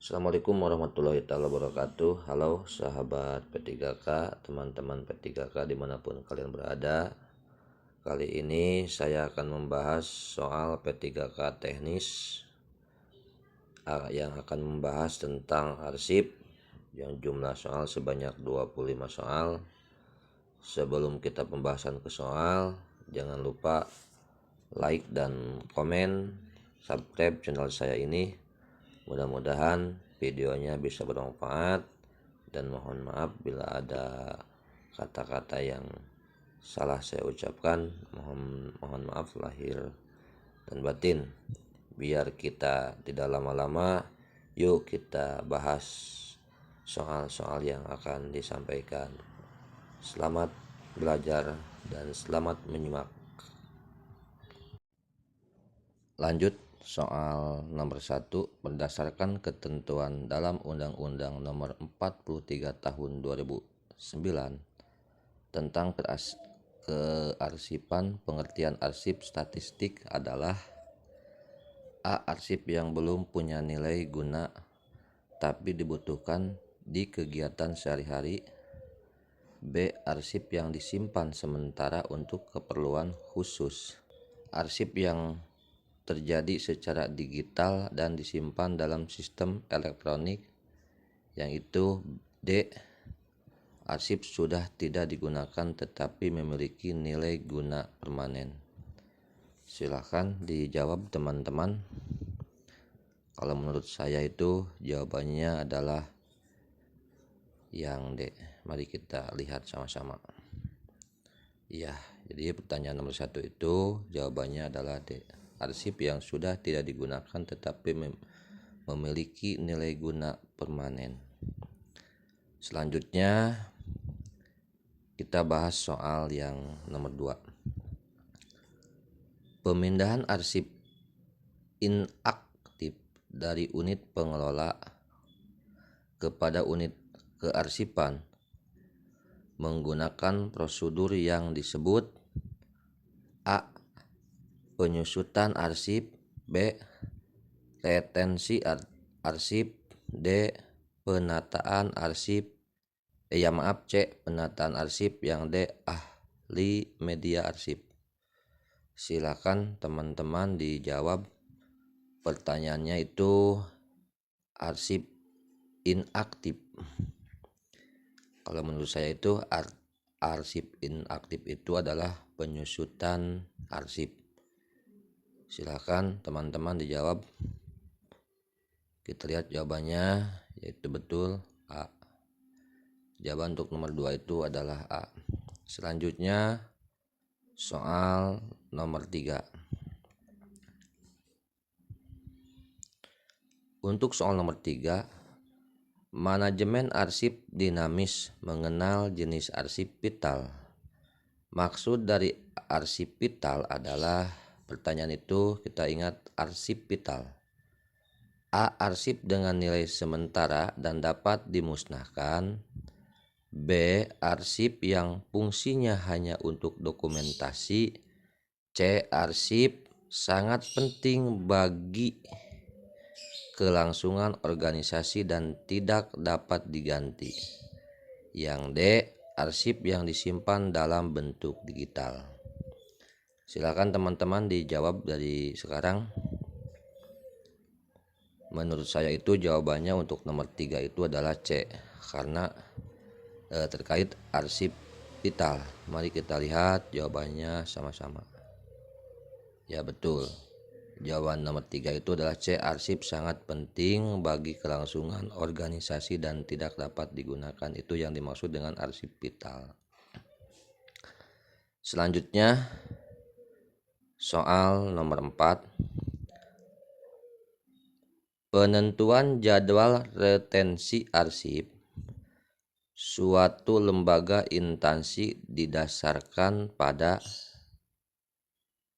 Assalamualaikum warahmatullahi wabarakatuh. Halo sahabat P3K, teman-teman P3K dimanapun kalian berada. Kali ini saya akan membahas soal P3K teknis yang akan membahas tentang arsip yang jumlah soal sebanyak 25 soal. Sebelum kita pembahasan ke soal, jangan lupa like dan komen, subscribe channel saya ini. Mudah-mudahan videonya bisa bermanfaat, dan mohon maaf bila ada kata-kata yang salah saya ucapkan. Mohon maaf lahir dan batin. Biar kita tidak lama-lama, yuk kita bahas soal-soal yang akan disampaikan. Selamat belajar dan selamat menyimak. Lanjut soal nomor 1. Berdasarkan ketentuan dalam Undang-Undang Nomor 43 Tahun 2009 tentang kearsipan, pengertian arsip statistik adalah: A. Arsip yang belum punya nilai guna tapi dibutuhkan di kegiatan sehari-hari. B. Arsip yang disimpan sementara untuk keperluan khusus. Arsip yang terjadi secara digital dan disimpan dalam sistem elektronik, yang itu D. Arsip sudah tidak digunakan tetapi memiliki nilai guna permanen. Silahkan dijawab teman-teman. Kalau menurut saya itu jawabannya adalah yang D. Mari kita lihat sama-sama. Ya, jadi pertanyaan nomor 1 itu jawabannya adalah D. Arsip yang sudah tidak digunakan tetapi memiliki nilai guna permanen. Selanjutnya kita bahas soal yang nomor 2. Pemindahan arsip inaktif dari unit pengelola kepada unit kearsipan menggunakan prosedur yang disebut: A. Penyusutan arsip. B. Retensi arsip. D. Penataan arsip. C. Penataan arsip. Yang D. Ahli media arsip. Silakan teman-teman dijawab. Pertanyaannya itu arsip inaktif. Kalau menurut saya itu arsip inaktif itu adalah penyusutan arsip. Silakan teman-teman dijawab. Kita lihat jawabannya, yaitu betul A. Jawaban untuk nomor 2 itu adalah A. Selanjutnya soal nomor 3. Untuk soal nomor 3, manajemen arsip dinamis mengenal jenis arsip vital. Maksud dari arsip vital adalah, pertanyaan itu kita ingat arsip vital: A. Arsip dengan nilai sementara dan dapat dimusnahkan. B. Arsip yang fungsinya hanya untuk dokumentasi. C. Arsip sangat penting bagi kelangsungan organisasi dan tidak dapat diganti. Yang D. Arsip yang disimpan dalam bentuk digital. Silakan teman-teman dijawab dari sekarang. Menurut saya itu jawabannya untuk nomor 3 itu adalah C, karena terkait arsip vital. Mari kita lihat jawabannya sama-sama. Ya, betul. Jawaban nomor 3 itu adalah C. Arsip sangat penting bagi kelangsungan organisasi dan tidak dapat digunakan. Itu yang dimaksud dengan arsip vital. Selanjutnya soal nomor 4. Penentuan jadwal retensi arsip. Suatu lembaga instansi didasarkan pada,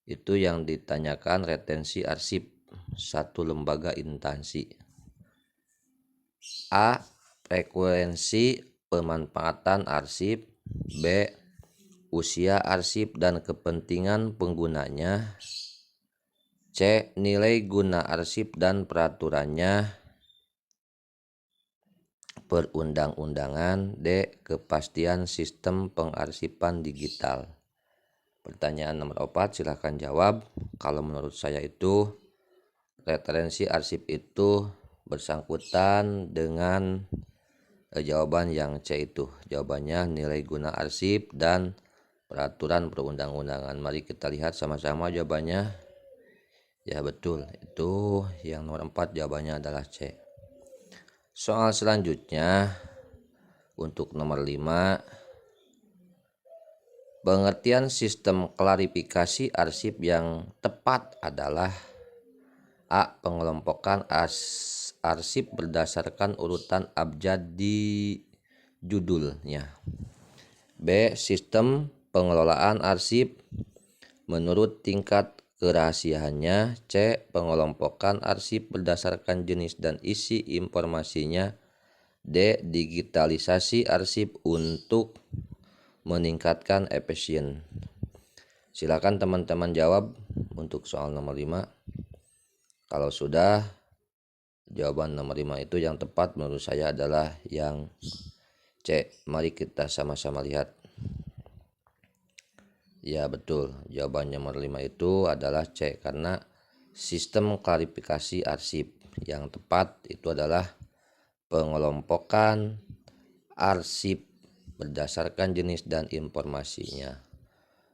itu yang ditanyakan retensi arsip satu lembaga instansi. A. Frekuensi pemanfaatan arsip. B. Usia arsip dan kepentingan penggunanya. C. Nilai guna arsip dan peraturannya. perundang-undangan. D. Kepastian sistem pengarsipan digital. Pertanyaan nomor 4, silahkan jawab. Kalau menurut saya itu referensi arsip itu bersangkutan dengan jawaban yang C itu. Jawabannya nilai guna arsip dan peraturan perundang-undangan. Mari kita lihat sama-sama jawabannya. Ya betul, itu yang nomor 4 jawabannya adalah C. Soal selanjutnya untuk nomor 5, pengertian sistem klarifikasi arsip yang tepat adalah A. Pengelompokan arsip berdasarkan urutan abjad di judulnya. B. Sistem pengelolaan arsip menurut tingkat kerahasiaannya. C. Pengelompokan arsip berdasarkan jenis dan isi informasinya. D. Digitalisasi arsip untuk meningkatkan efisien. Silakan teman-teman jawab untuk soal nomor 5. Kalau sudah, jawaban nomor 5 itu yang tepat menurut saya adalah yang C. Mari kita sama-sama lihat. Ya betul, jawabannya nomor 5 itu adalah C, karena sistem klarifikasi arsip yang tepat itu adalah pengelompokan arsip berdasarkan jenis dan informasinya.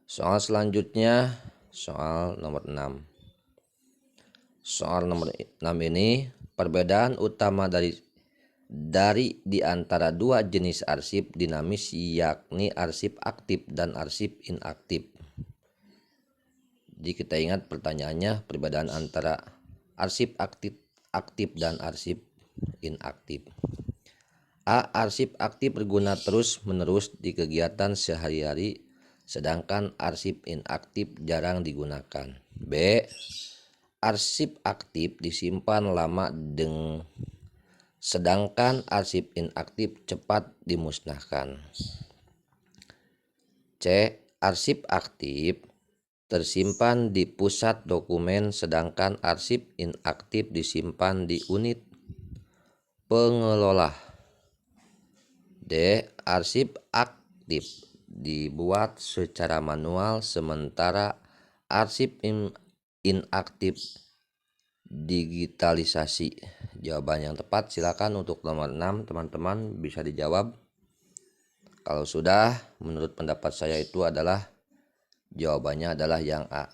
Soal selanjutnya, soal nomor 6. Soal nomor 6 ini, perbedaan utama dari di antara dua jenis arsip dinamis yakni arsip aktif dan arsip inaktif. Jadi kita ingat pertanyaannya, perbedaan antara arsip aktif dan arsip inaktif. A. Arsip aktif berguna terus-menerus di kegiatan sehari-hari, sedangkan arsip inaktif jarang digunakan. B. Arsip aktif disimpan lama sedangkan arsip inaktif cepat dimusnahkan. C. Arsip aktif tersimpan di pusat dokumen sedangkan arsip inaktif disimpan di unit pengelola. D. Arsip aktif dibuat secara manual sementara arsip inaktif digitalisasi. Jawaban yang tepat silakan untuk nomor 6 teman-teman bisa dijawab. Kalau sudah, menurut pendapat saya itu adalah jawabannya adalah yang A.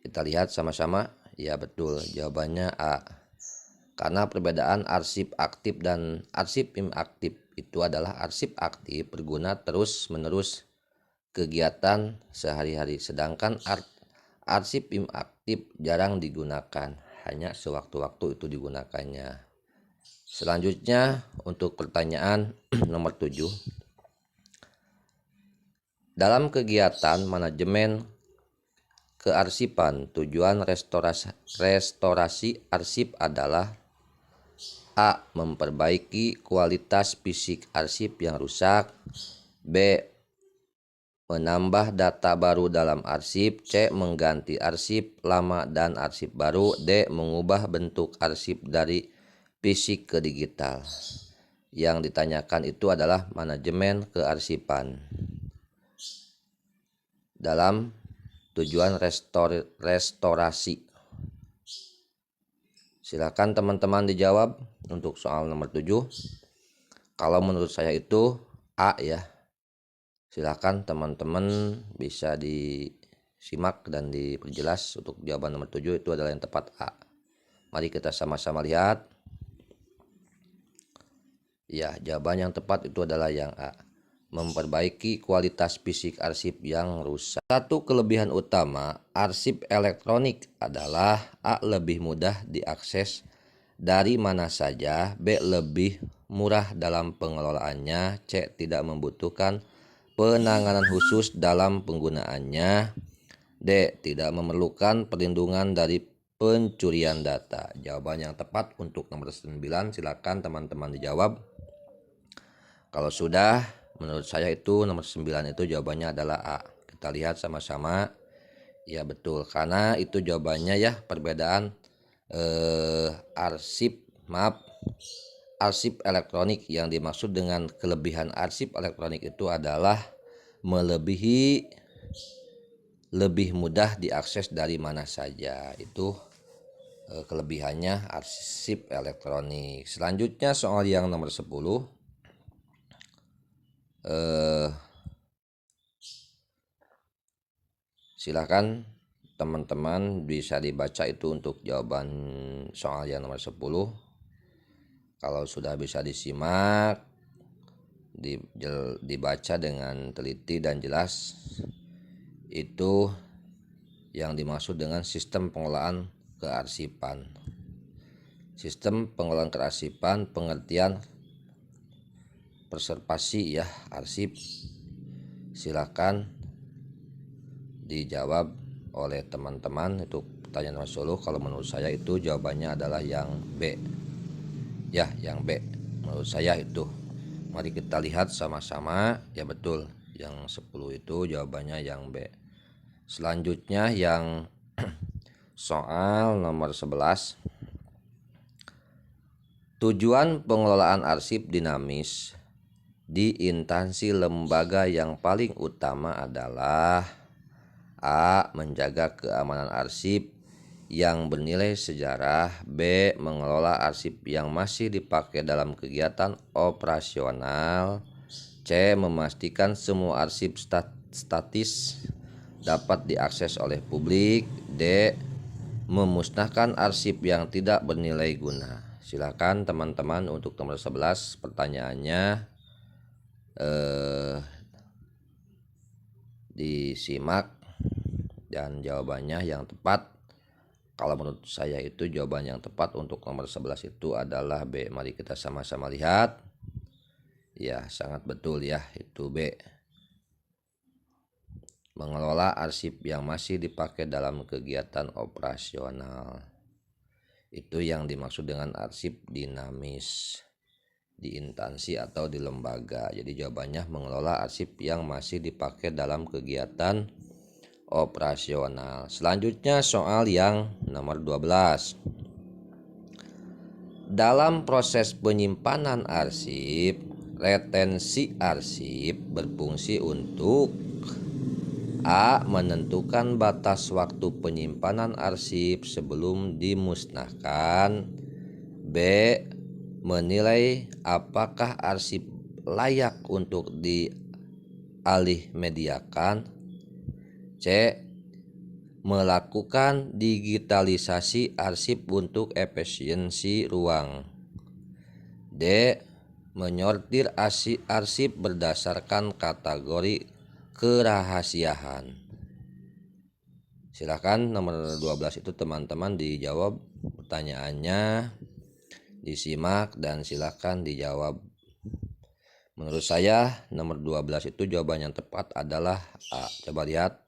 Kita lihat sama-sama. Ya betul, jawabannya A. Karena perbedaan arsip aktif dan arsip inaktif itu adalah arsip aktif berguna terus-menerus kegiatan sehari-hari, sedangkan arsip inaktif jarang digunakan, hanya sewaktu-waktu itu digunakannya. Selanjutnya untuk pertanyaan nomor 7. Dalam kegiatan manajemen kearsipan, tujuan restorasi arsip adalah A. Memperbaiki kualitas fisik arsip yang rusak. B. Menambah data baru dalam arsip. C. Mengganti arsip lama dan arsip baru. D. Mengubah bentuk arsip dari fisik ke digital. Yang ditanyakan itu adalah manajemen kearsipan dalam tujuan restorasi. Silakan teman-teman dijawab untuk soal nomor 7. Kalau menurut saya itu A ya. Silakan teman-teman bisa disimak dan diperjelas untuk jawaban nomor 7 itu adalah yang tepat A. Mari kita sama-sama lihat. Ya, jawaban yang tepat itu adalah yang A. Memperbaiki kualitas fisik arsip yang rusak. Satu kelebihan utama arsip elektronik adalah A. Lebih mudah diakses dari mana saja. B. Lebih murah dalam pengelolaannya. C. Tidak membutuhkan penanganan khusus dalam penggunaannya. D. Tidak memerlukan perlindungan dari pencurian data. Jawaban yang tepat untuk nomor 9 silakan teman-teman dijawab. Kalau sudah, menurut saya itu nomor 9 itu jawabannya adalah A. Kita lihat sama-sama. Ya betul, karena itu jawabannya ya perbedaan arsip elektronik. Yang dimaksud dengan kelebihan arsip elektronik itu adalah lebih mudah diakses dari mana saja. Itu kelebihannya arsip elektronik. Selanjutnya soal yang nomor 10. Silakan teman-teman bisa dibaca itu untuk jawaban soal yang nomor 10. Kalau sudah bisa disimak, dibaca dengan teliti dan jelas, itu yang dimaksud dengan sistem pengelolaan kearsipan. Sistem pengelolaan kearsipan, pengertian preservasi ya arsip. Silakan dijawab oleh teman-teman. Itu pertanyaan nomor 10. Kalau menurut saya itu jawabannya adalah yang B. Ya, yang B. Menurut saya itu. Mari kita lihat sama-sama. Ya betul. Yang 10 itu jawabannya yang B. Selanjutnya yang soal nomor 11. Tujuan pengelolaan arsip dinamis di instansi lembaga yang paling utama adalah A. Menjaga keamanan arsip yang bernilai sejarah. B. Mengelola arsip yang masih dipakai dalam kegiatan operasional. C. Memastikan semua arsip statis dapat diakses oleh publik. D. Memusnahkan arsip yang tidak bernilai guna. Silakan teman-teman untuk nomor 11 pertanyaannya disimak dan jawabannya yang tepat. Kalau menurut saya itu jawaban yang tepat untuk nomor 11 itu adalah B. Mari kita sama-sama lihat. Ya, sangat betul ya, itu B. Mengelola arsip yang masih dipakai dalam kegiatan operasional. Itu yang dimaksud dengan arsip dinamis di instansi atau di lembaga. Jadi jawabannya mengelola arsip yang masih dipakai dalam kegiatan operasional. Selanjutnya soal yang nomor 12. Dalam proses penyimpanan arsip, retensi arsip berfungsi untuk A. Menentukan batas waktu penyimpanan arsip sebelum dimusnahkan. B. Menilai apakah arsip layak untuk dialih mediakan. C. Melakukan digitalisasi arsip untuk efisiensi ruang. D. Menyortir arsip berdasarkan kategori kerahasiaan. Silakan nomor 12 itu teman-teman dijawab pertanyaannya, disimak dan silakan dijawab. Menurut saya nomor 12 itu jawaban yang tepat adalah A. Coba lihat.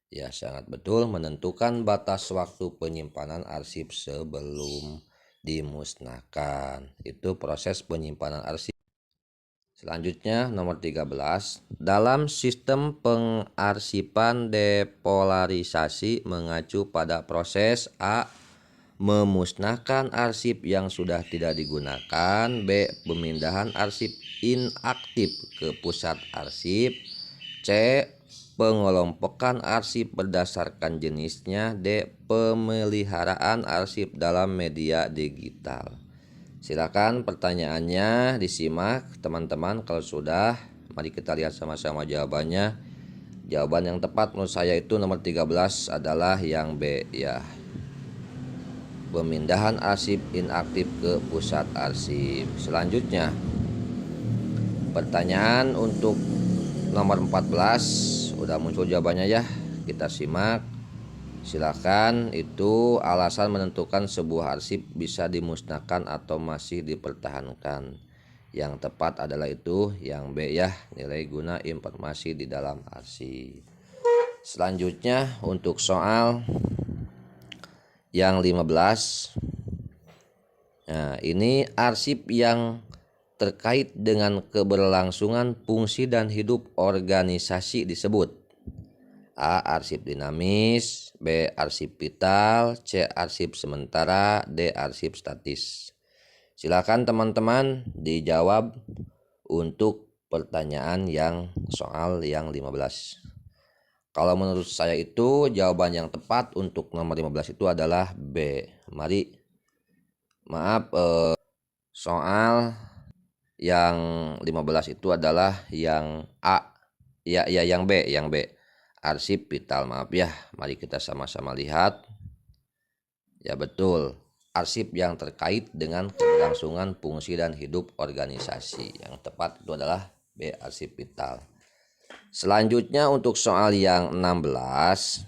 Ya, sangat betul, menentukan batas waktu penyimpanan arsip sebelum dimusnahkan. Itu proses penyimpanan arsip. Selanjutnya nomor 13. Dalam sistem pengarsipan depolarisasi mengacu pada proses A. Memusnahkan arsip yang sudah tidak digunakan. B. Pemindahan arsip inaktif ke pusat arsip. C. Pengelompokan arsip berdasarkan jenisnya. D. Pemeliharaan arsip dalam media digital. Silakan pertanyaannya disimak teman-teman. Kalau sudah, mari kita lihat sama-sama jawabannya. Jawaban yang tepat menurut saya itu nomor 13 adalah yang B ya. Pemindahan arsip inaktif ke pusat arsip. Selanjutnya pertanyaan untuk nomor 14 udah muncul jawabannya ya. Kita simak. Silakan, itu alasan menentukan sebuah arsip bisa dimusnahkan atau masih dipertahankan. Yang tepat adalah itu yang B ya, nilai guna informasi di dalam arsip. Selanjutnya untuk soal yang 15. Nah, ini arsip yang terkait dengan keberlangsungan fungsi dan hidup organisasi disebut A. Arsip dinamis. B. Arsip vital. C. Arsip sementara. D. Arsip statis. Silakan teman-teman dijawab untuk pertanyaan yang soal yang 15. Kalau menurut saya itu jawaban yang tepat untuk nomor 15 itu adalah B. Soal yang 15 itu adalah yang A. Ya yang B, arsip vital. Maaf ya, mari kita sama-sama lihat. Ya betul, arsip yang terkait dengan keberlangsungan fungsi dan hidup organisasi. Yang tepat itu adalah B, arsip vital. Selanjutnya untuk soal yang 16,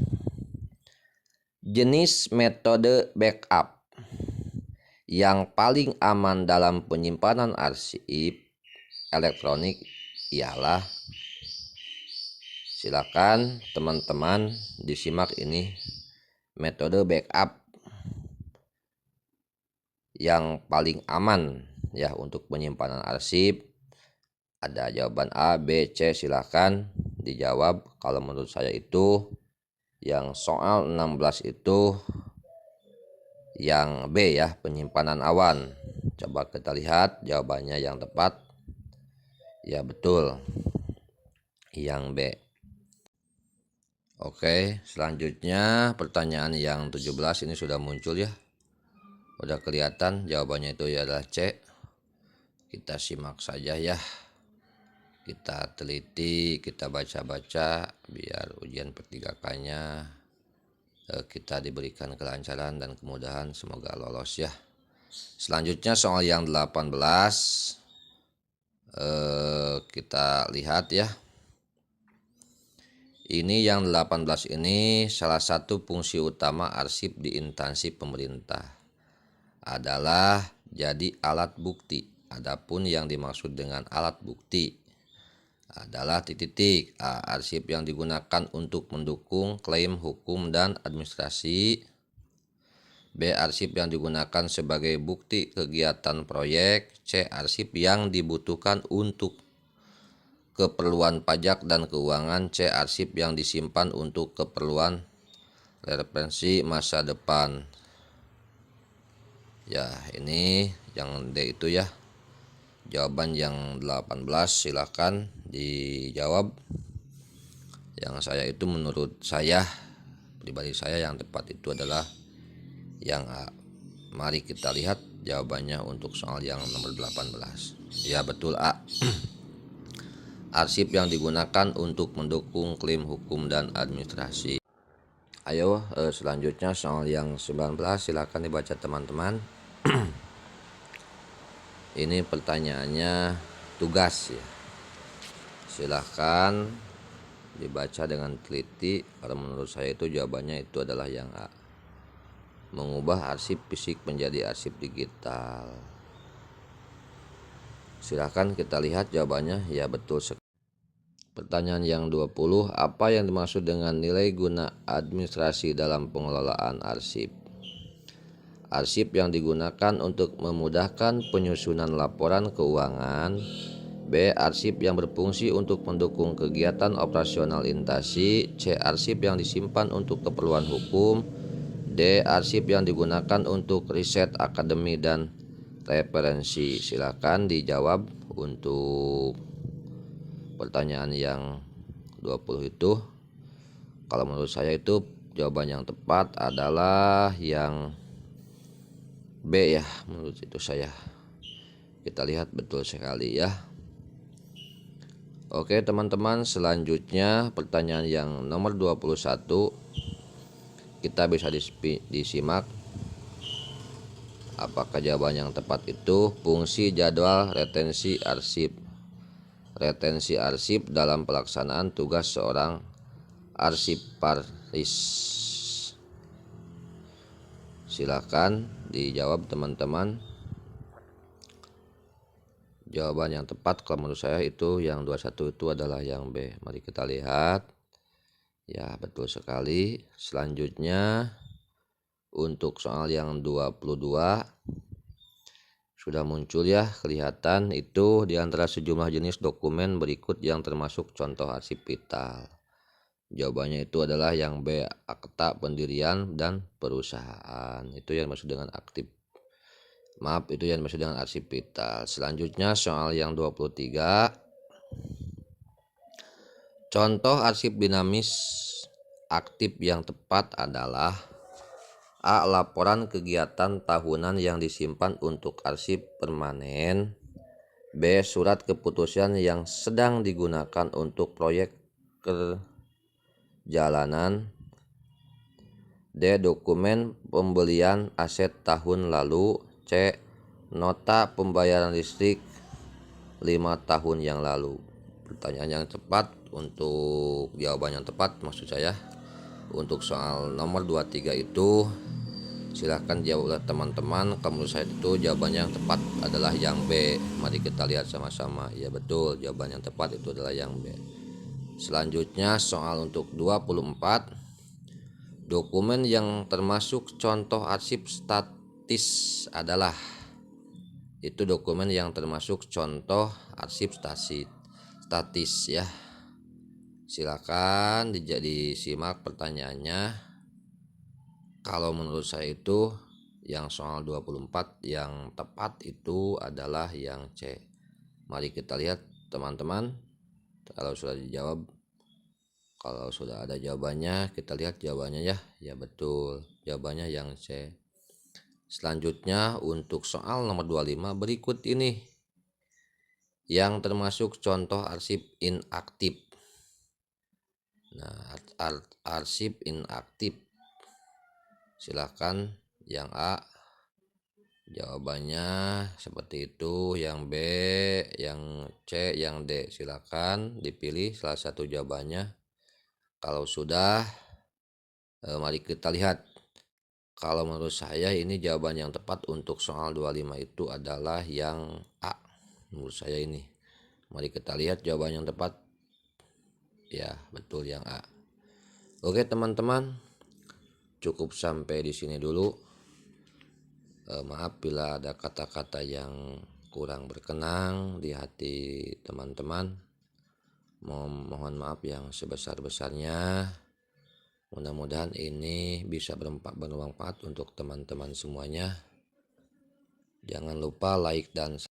jenis metode backup yang paling aman dalam penyimpanan arsip elektronik ialah, silakan teman-teman disimak ini metode backup yang paling aman ya untuk penyimpanan arsip. Ada jawaban A, B, C, silakan dijawab. Kalau menurut saya itu yang soal 16 itu yang B ya, penyimpanan awan. Coba kita lihat jawabannya yang tepat. Ya betul, yang B. Oke, selanjutnya pertanyaan yang 17 ini sudah muncul ya. Udah kelihatan jawabannya itu adalah C. Kita simak saja ya. Kita teliti, kita baca-baca biar ujian P3K-nya kita diberikan kelancaran dan kemudahan, semoga lolos ya. Selanjutnya soal yang 18, kita lihat ya. Ini yang 18 ini salah satu fungsi utama arsip di instansi pemerintah adalah jadi alat bukti. Adapun yang dimaksud dengan alat bukti adalah titik-titik A. Arsip yang digunakan untuk mendukung klaim hukum dan administrasi. B. Arsip yang digunakan sebagai bukti kegiatan proyek. C. Arsip yang dibutuhkan untuk keperluan pajak dan keuangan. C. Arsip yang disimpan untuk keperluan referensi masa depan. Ya, ini yang D itu ya. Jawaban yang 18 silakan dijawab. Yang saya itu menurut saya, pribadi saya yang tepat itu adalah yang A. Mari kita lihat jawabannya untuk soal yang nomor 18. Ya betul, A. Arsip yang digunakan untuk mendukung klaim hukum dan administrasi. Ayo selanjutnya soal yang 19 silakan dibaca teman-teman. Ini pertanyaannya tugas ya. Silahkan dibaca dengan teliti. Kalau menurut saya itu jawabannya itu adalah yang A. Mengubah arsip fisik menjadi arsip digital. Silahkan kita lihat jawabannya. Ya betul sekali. Pertanyaan yang 20, apa yang dimaksud dengan nilai guna administrasi dalam pengelolaan arsip? Arsip yang digunakan untuk memudahkan penyusunan laporan keuangan. B. Arsip yang berfungsi untuk mendukung kegiatan operasional instansi. C. Arsip yang disimpan untuk keperluan hukum. D. Arsip yang digunakan untuk riset akademi dan referensi. Silakan dijawab untuk pertanyaan yang 20 itu. Kalau menurut saya itu jawaban yang tepat adalah yang B ya, menurut itu saya. Kita lihat betul sekali ya. Oke teman-teman, selanjutnya pertanyaan yang nomor 21. Kita bisa disimak apakah jawaban yang tepat itu fungsi jadwal retensi arsip. Retensi arsip dalam pelaksanaan tugas seorang arsiparis. Silakan dijawab teman-teman. Jawaban yang tepat kalau menurut saya itu yang 21 itu adalah yang B. Mari kita lihat. Ya betul sekali. Selanjutnya untuk soal yang 22 sudah muncul ya, kelihatan itu di antara sejumlah jenis dokumen berikut yang termasuk contoh arsip vital. Jawabannya itu adalah yang B, akta pendirian dan perusahaan. Itu yang dimaksud dengan aktif Maaf, itu yang dimaksud dengan arsip vital. Selanjutnya soal yang 23. Contoh arsip dinamis aktif yang tepat adalah A. Laporan kegiatan tahunan yang disimpan untuk arsip permanen. B. Surat keputusan yang sedang digunakan untuk proyek perjalanan. D. Dokumen pembelian aset tahun lalu. C. Nota pembayaran listrik 5 tahun yang lalu. Pertanyaan yang tepat untuk jawaban yang tepat maksud saya untuk soal nomor 23 itu silahkan jawab oleh teman-teman. Kalau menurut saya itu jawaban yang tepat adalah yang B. Mari kita lihat sama-sama. Ya betul, jawaban yang tepat itu adalah yang B. Selanjutnya soal untuk 24. Dokumen yang termasuk contoh arsip statis adalah, itu dokumen yang termasuk contoh arsip statis ya. Silakan disimak pertanyaannya. Kalau menurut saya itu yang soal 24 yang tepat itu adalah yang C. Mari kita lihat teman-teman. Kalau sudah dijawab, kalau sudah ada jawabannya, kita lihat jawabannya ya. Ya betul, jawabannya yang C. Selanjutnya untuk soal nomor 25 berikut ini yang termasuk contoh arsip inaktif. Nah, arsip inaktif. Silakan yang A jawabannya seperti itu, yang B, yang C, yang D. Silakan dipilih salah satu jawabannya. Kalau sudah, mari kita lihat. Kalau menurut saya ini jawaban yang tepat untuk soal 25 itu adalah yang A. Menurut saya ini. Mari kita lihat jawaban yang tepat. Ya, betul yang A. Oke teman-teman, cukup sampai di sini dulu. Maaf bila ada kata-kata yang kurang berkenan di hati teman-teman. Mohon maaf yang sebesar-besarnya. Mudah-mudahan ini bisa bermanfaat untuk teman-teman semuanya. Jangan lupa like dan